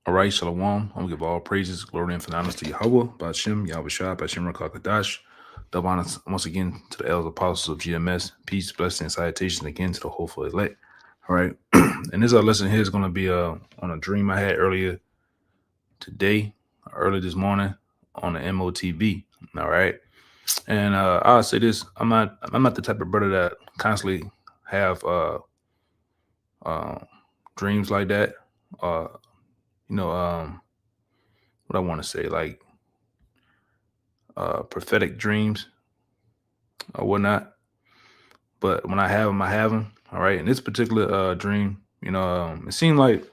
All right, Shalom. I'm gonna give all praises, glory, and honor to Yahweh, Bashem, Yahweh Shah, Bashem Rakakadash. Double honors once again to the elders apostles of GMS. Peace, blessing, and salutation again to the hopeful elect. All right. And this lesson here is gonna be on a dream I had earlier today, early this morning on the M.O.T.B. All right. And I'll say this, I'm not the type of brother that constantly have uh dreams like that. Uh you know, what I want to say, like prophetic dreams or whatnot. But when I have them, I have them. All right. In this particular dream, it seemed like,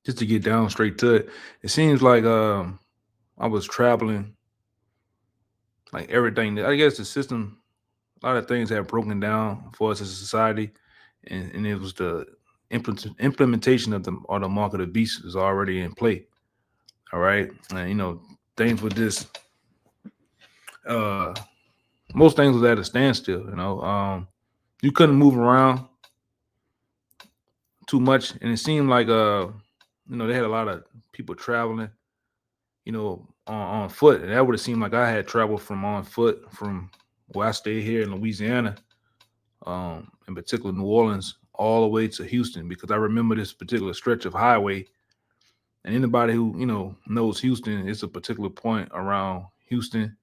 just to get down straight to it, it seems like I was traveling, like everything. I guess the system, a lot of things have broken down for us as a society, and it was the implementation of the mark of the beast is already in play. All right. And, things with this, uh, most things was at a standstill, you couldn't move around too much, and it seemed like they had a lot of people traveling, on foot, and that would have seemed like I had traveled from on foot from where I stay here in Louisiana, in particular New Orleans, all the way to Houston, because I remember this particular stretch of highway. And anybody who knows Houston, it's a particular point around Houston,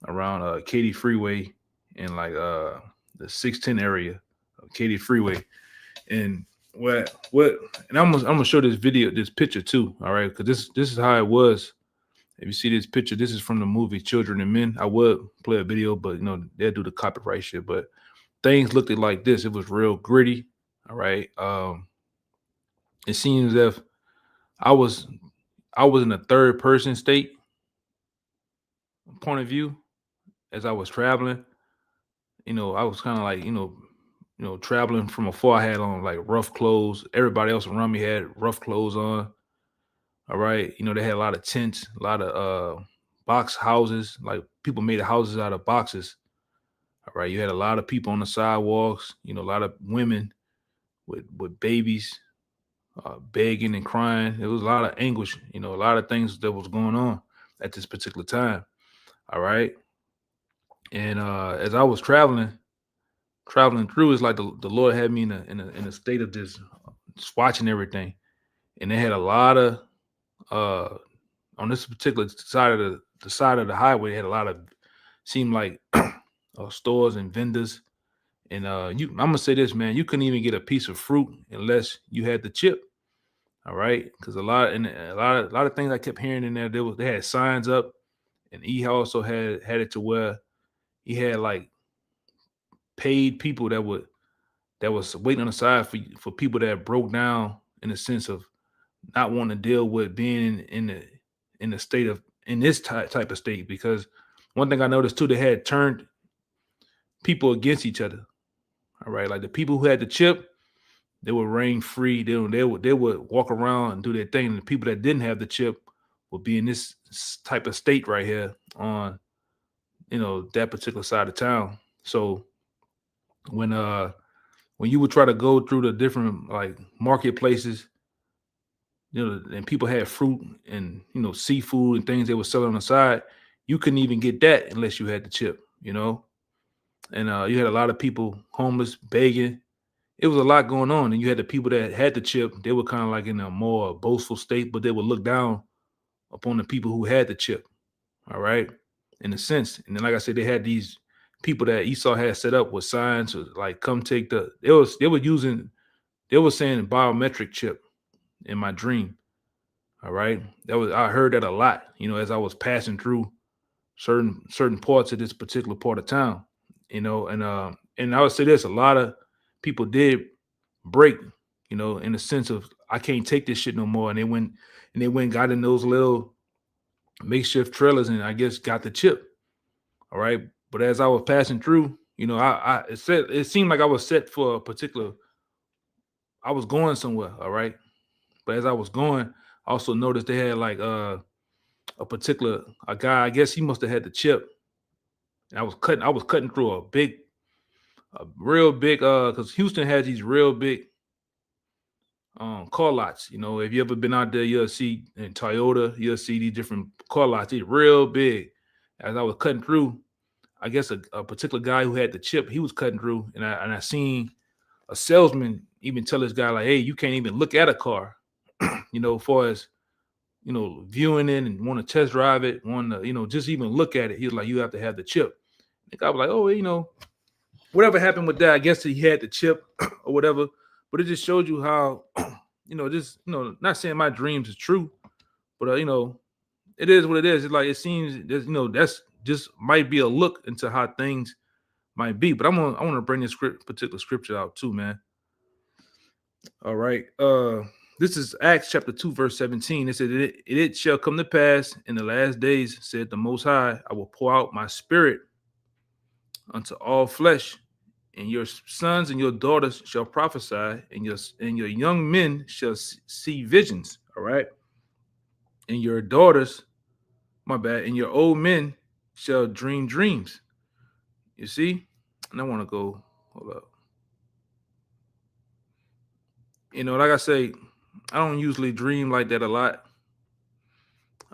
around Katy Freeway, and like the 610 area of Katy Freeway. And what and I'm gonna show this picture too, all right, because this is how it was. If you see this picture, this is from the movie Children and Men. I would play a video, but they'll do the copyright shit. But things looked like this. It was real gritty. All right. It seems as if I was I was in a third person state point of view as I was traveling. I was kind of like, traveling from afar. I had on like rough clothes. Everybody else around me had rough clothes on. All right. They had a lot of tents, a lot of box houses. Like people made houses out of boxes. All right. You had a lot of people on the sidewalks, a lot of women with babies, begging and crying. There was a lot of anguish, a lot of things that was going on at this particular time. All right. And as I was traveling through, it's like the Lord had me in a state of just watching everything. And they had a lot of uh on this particular side of the side of the highway, they had a lot of, seemed like stores and vendors. And I'm gonna say this, man, you couldn't even get a piece of fruit unless you had the chip. All right. Because a lot of things I kept hearing in there, they had signs up, and he also had it to where he had like paid people that was waiting on the side for people that broke down, in the sense of not wanting to deal with being in the state of, in this type of state. Because one thing I noticed too, they had turned people against each other. All right. Like the people who had the chip, they would reign free. They would walk around and do their thing. And the people that didn't have the chip would be in this type of state right here on, that particular side of town. So when uh when you would try to go through the different like marketplaces, and people had fruit and seafood and things they were selling on the side, you couldn't even get that unless you had the chip. And you had a lot of people homeless, begging. It was a lot going on, and you had the people that had the chip. They were kind of like in a more boastful state, but they would look down upon the people who had the chip. All right, in a sense. And then, like I said, they had these people that Esau had set up with signs like, "Come take the." They were saying biometric chip in my dream. All right, I heard that a lot. As I was passing through certain parts of this particular part of town. And I would say this: a lot of people did break, in the sense of, I can't take this shit no more. And they went and got in those little makeshift trailers, and I guess got the chip. All right. But as I was passing through, it seemed like I was set for a particular, I was going somewhere. All right. But as I was going, I also noticed they had like a particular a guy, I guess he must have had the chip. And I was cutting through a real big, because Houston has these real big car lots. If you ever been out there, you'll see in Toyota, you'll see these different car lots. It's real big. As I was cutting through, I guess a particular guy who had the chip, he was cutting through, and I seen a salesman even tell this guy like, "Hey, you can't even look at a car." As far as viewing it and want to test drive it, want to just even look at it. He was like, "You have to have the chip." The guy was like, "Oh, whatever happened with that, I guess he had the chip or whatever." But it just showed you how, just not saying my dreams is true, but it is what it is. It's like it seems that's just might be a look into how things might be. But I want to bring this particular scripture out too, man. All right. This is Acts chapter 2, verse 17. It said, it shall come to pass in the last days, said the Most High, I will pour out my spirit unto all flesh, and your sons and your daughters shall prophesy, and your young men shall see visions. All right. And your daughters, my bad, and your old men shall dream dreams. You see? And I want to go, hold up. Like I say, I don't usually dream like that a lot.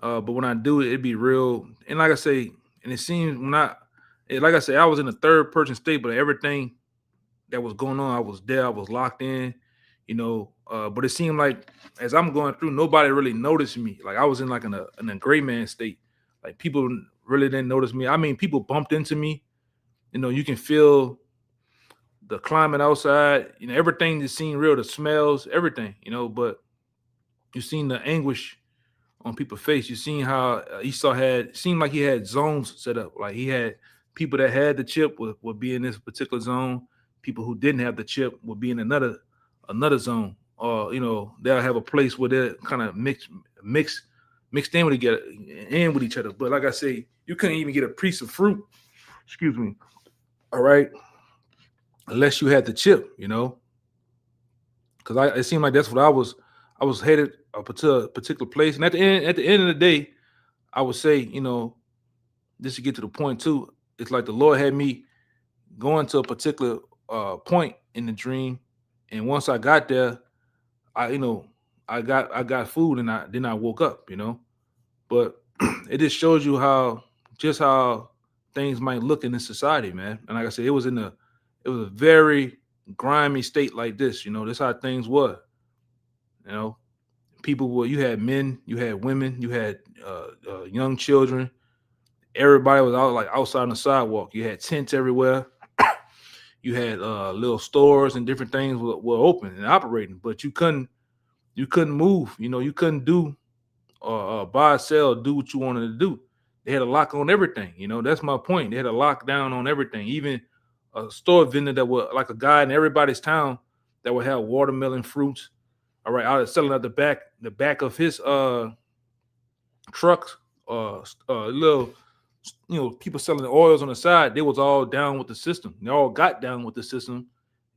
But when I do it, it'd be real. And like I say, and it seems like I say, I was in a third person state, but everything that was going on, I was there, I was locked in, but it seemed like as I'm going through, nobody really noticed me. Like I was in like in a gray man state. Like people really didn't notice me. I mean, people bumped into me. You can feel the climate outside, everything just seemed real, the smells, everything, but you seen the anguish on people's face. You seen how Esau seemed like he had zones set up. Like he had people that had the chip would be in this particular zone. People who didn't have the chip would be in another zone. Or they'll have a place where they're kind of mixed in with each other. But like I say, you couldn't even get a piece of fruit. Excuse me. All right, unless you had the chip. Because it seemed like that's what I was headed up to a particular place, and at the end of the day, I would say, just to get to the point too, it's like the Lord had me going to a particular point in the dream, and once I got there, I I got food, and I woke up, but it just shows you how things might look in this society, man. And like I said, it was a very grimy state like this. This how things were. You know, people were. You had men, you had women, you had young children. Everybody was out like outside on the sidewalk. You had tents everywhere. You had little stores and different things were open and operating, but you couldn't move. You couldn't do buy, sell, do what you wanted to do. They had a lock on everything. That's my point. They had a lockdown on everything. Even a store vendor that was like a guy in everybody's town that would have watermelon fruits. All right, I was selling at the back of his trucks. Little, people selling the oils on the side. They was all down with the system. They all got down with the system,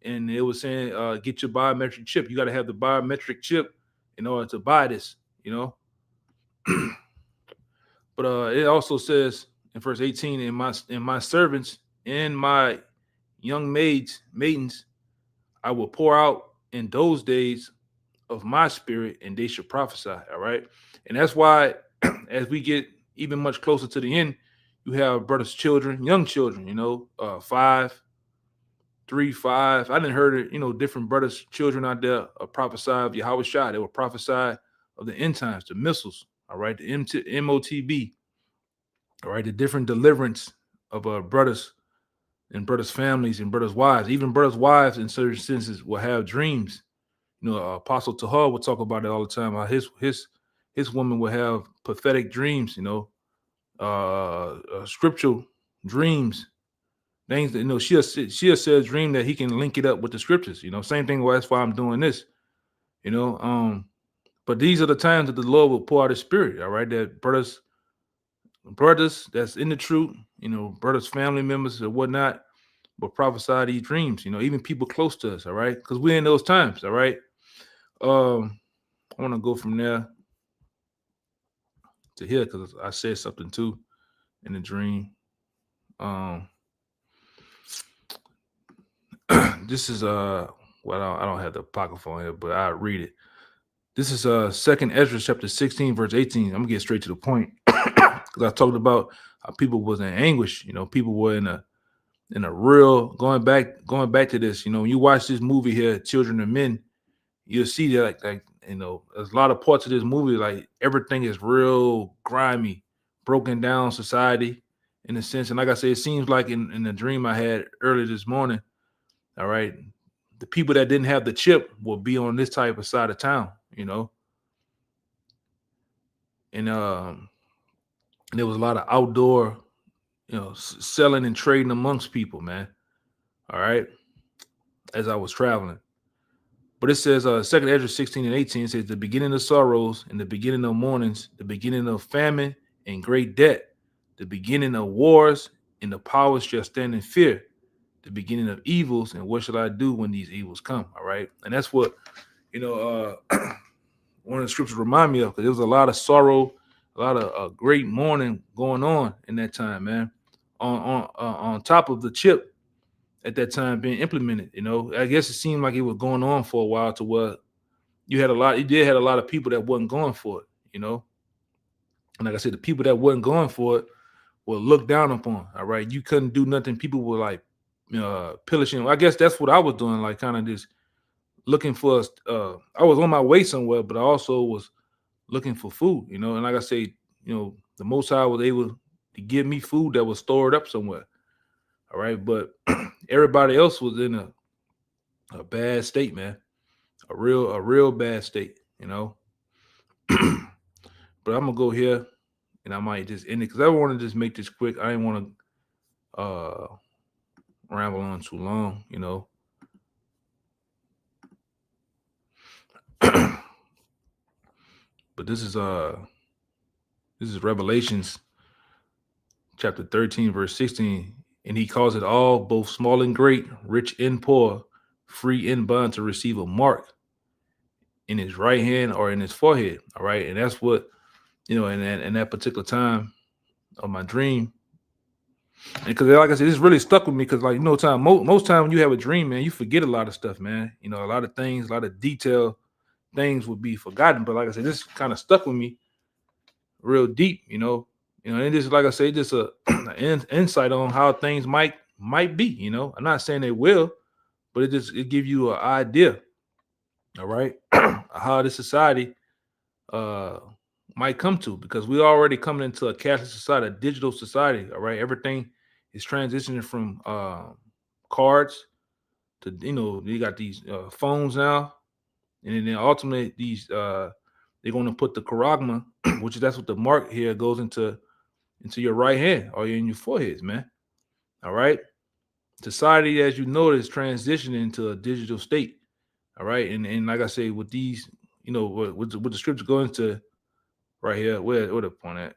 and it was saying, "Get your biometric chip. You got to have the biometric chip in order to buy this." You know, but it also says in verse 18, in my servants and my young maidens, I will pour out in those days of my spirit, and they should prophesy. All right. And that's why as we get even much closer to the end, you have brothers, children, young children, 5, 3, 5. I didn't heard it, different brothers, children out there prophesy of Yahweh Shai. They will prophesy of the end times, the missiles, all right, the M.O.T.B, all right, the different deliverance of brothers and brothers' families and brothers' wives. Even brothers' wives, in certain senses, will have dreams. Apostle Tahar would talk about it all the time. How his woman will have prophetic dreams. Scriptural dreams, things that she'll say a dream that he can link it up with the scriptures. Same thing. Well, that's why I'm doing this. But these are the times that the Lord will pour out His Spirit. All right, that brothers that's in the truth. Brothers, family members, or whatnot, will prophesy these dreams. Even people close to us. All right, because we're in those times. All right. I want to go from there to here because I said something too in the dream. This is Well, I don't have the apocrypha here, but I read it. This is Second Ezra chapter 16, verse 18. I'm gonna get straight to the point because I talked about how people was in anguish. People were in a real going back to this. When you watch this movie here, Children of Men, you'll see that there's a lot of parts of this movie like everything is real grimy, broken down society in a sense. And like I said, it seems like in the dream I had earlier this morning, all right, the people that didn't have the chip will be on this type of side of town, and there was a lot of outdoor, selling and trading amongst people, man. All right, as I was traveling. But it says, Second Ezra 16 and 18 says, the beginning of sorrows and the beginning of mournings, the beginning of famine and great debt, the beginning of wars and the powers shall stand in fear, the beginning of evils, and what shall I do when these evils come? All right. And that's what, one of the scriptures remind me of, because there was a lot of sorrow, a lot of great mourning going on in that time, man. On top of the chip at that time being implemented, I guess it seemed like it was going on for a while to where you did had a lot of people that wasn't going for it. And like I said, the people that wasn't going for it were looked down upon. All right. You couldn't do nothing. People were like pillaging. I guess that's what I was doing, like kind of just looking for I was on my way somewhere, but I also was looking for food, and like I say, the Most High was able to give me food that was stored up somewhere. All right. But everybody else was in a bad state, man. A real bad state, But I'm gonna go here and I might just end it because I want to just make this quick. I didn't want to ramble on too long. But this is Revelations chapter 13, verse 16. And he calls it all, both small and great, rich and poor, free and bond, to receive a mark in his right hand or in his forehead. All right. And that's what, in that particular time of my dream. Because like I said, this really stuck with me because, like, time most time when you have a dream, man, you forget a lot of stuff, man. A lot of things, a lot of detail things would be forgotten. But like I said, this kind of stuck with me real deep, and just like I say, just an insight on how things might be. I'm not saying they will, but it give you an idea, all right, how this society uh might come to, because we're already coming into a cashless society, a digital society. All right, everything is transitioning from cards to, you got these phones now, and then ultimately they're going to put the charagma, which that's what the mark here goes into your right hand or in your foreheads, man. All right, society as you know is transitioning into a digital state. All right, and like I say, with these, what the scripture goes into right here, where the point at,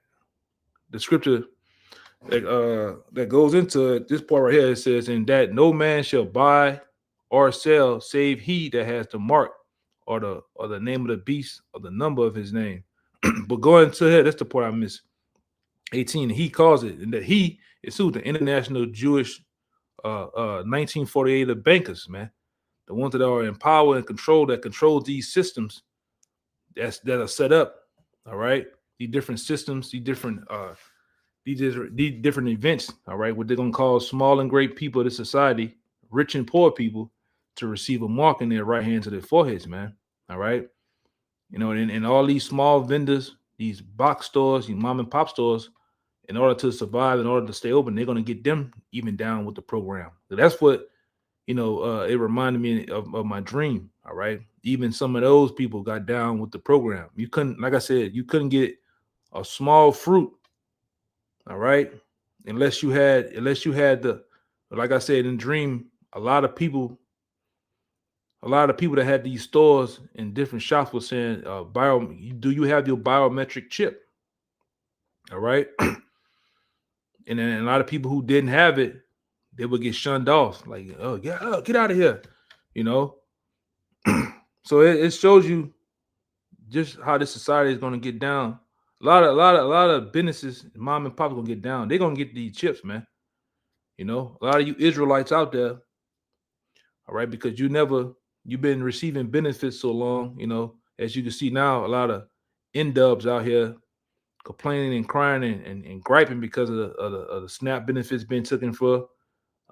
the scripture that goes into this part right here, it says, "In that no man shall buy or sell save he that has the mark or the name of the beast or the number of his name." But going to here, that's the part I missed. 18. He calls it, and that he is who? The International Jewish 1948 of bankers, man. The ones that are in power and control these systems that are set up. All right, these different systems, these different events. All right, what they're gonna call small and great people of the society, rich and poor people, to receive a mark in their right hands or their foreheads, man. All right, and all these small vendors, these box stores, these mom and pop stores, in order to survive, in order to stay open, they're gonna get them even down with the program. So that's what it reminded me of my dream. All right. Even some of those people got down with the program. You couldn't, like I said, you couldn't get a small fruit, all right, unless you had the, like I said in dream, a lot of people that had these stores in different shops were saying, do you have your biometric chip? All right. And then a lot of people who didn't have it, they would get shunned off, like, oh yeah, get out of here, you know. So it shows you just how this society is going to get down. A lot of businesses, mom and pop, gonna get down. They're gonna get these chips, man. A lot of you Israelites out there, all right, because you never You've been receiving benefits so long, as you can see now, a lot of N-dubs out here complaining and crying and griping because of the SNAP benefits being taken for.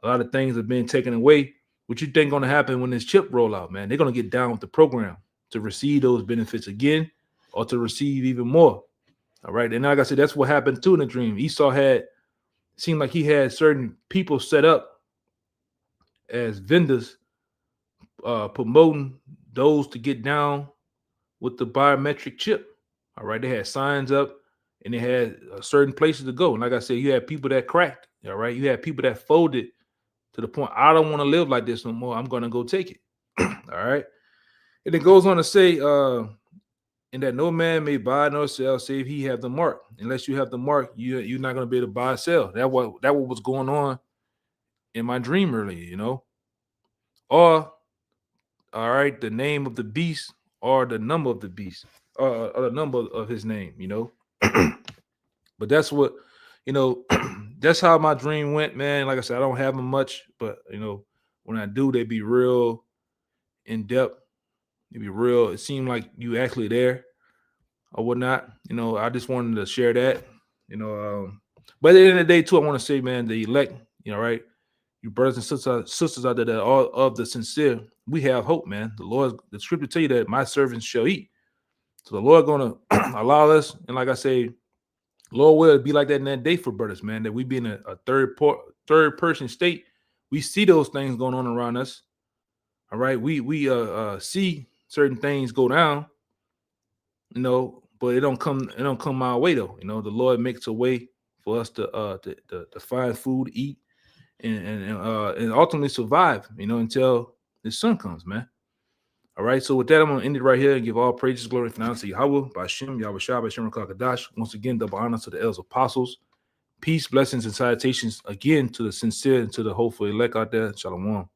A lot of things have been taken away. What you think going to happen when this chip roll out, man? They're going to get down with the program to receive those benefits again or to receive even more. All right. And like I said, that's what happened too in the dream. Esau seemed like he had certain people set up as vendors promoting those to get down with the biometric chip. All right. They had signs up and they had certain places to go. And like I said, you had people that cracked. All right. You had people that folded to the point, I don't want to live like this no more. I'm going to go take it. All right. And it goes on to say, and that no man may buy nor sell save he have the mark. Unless you have the mark, you're not going to be able to buy or sell. That what was going on in my dream earlier, Or, all right, the name of the beast or the number of the beast or the number of his name. But that's what, that's how my dream went, man. Like I said, I don't have them much, but when I do, they be real in depth. They be real. It seemed like you actually there or whatnot. I just wanted to share that. But at the end of the day, too, I want to say, man, the elect, right? You brothers and sisters out there that are all of the sincere, we have hope, man. The scripture tell you that my servants shall eat. So the Lord gonna allow us, and like I say, Lord will be like that in that day for brothers, man. That we be in a third person state. We see those things going on around us. All right, we see certain things go down, but it don't come our way though. The Lord makes a way for us to find food, eat, and ultimately survive. Until the sun comes, man. All right, so with that, I'm going to end it right here and give all praises, glory, and honor to Yahweh, Bashem, Yahweh Shah, Bashem, Kakadash. Once again, double honor to the elders apostles. Peace, blessings, and salutations again to the sincere and to the hopeful elect out there. Shalom.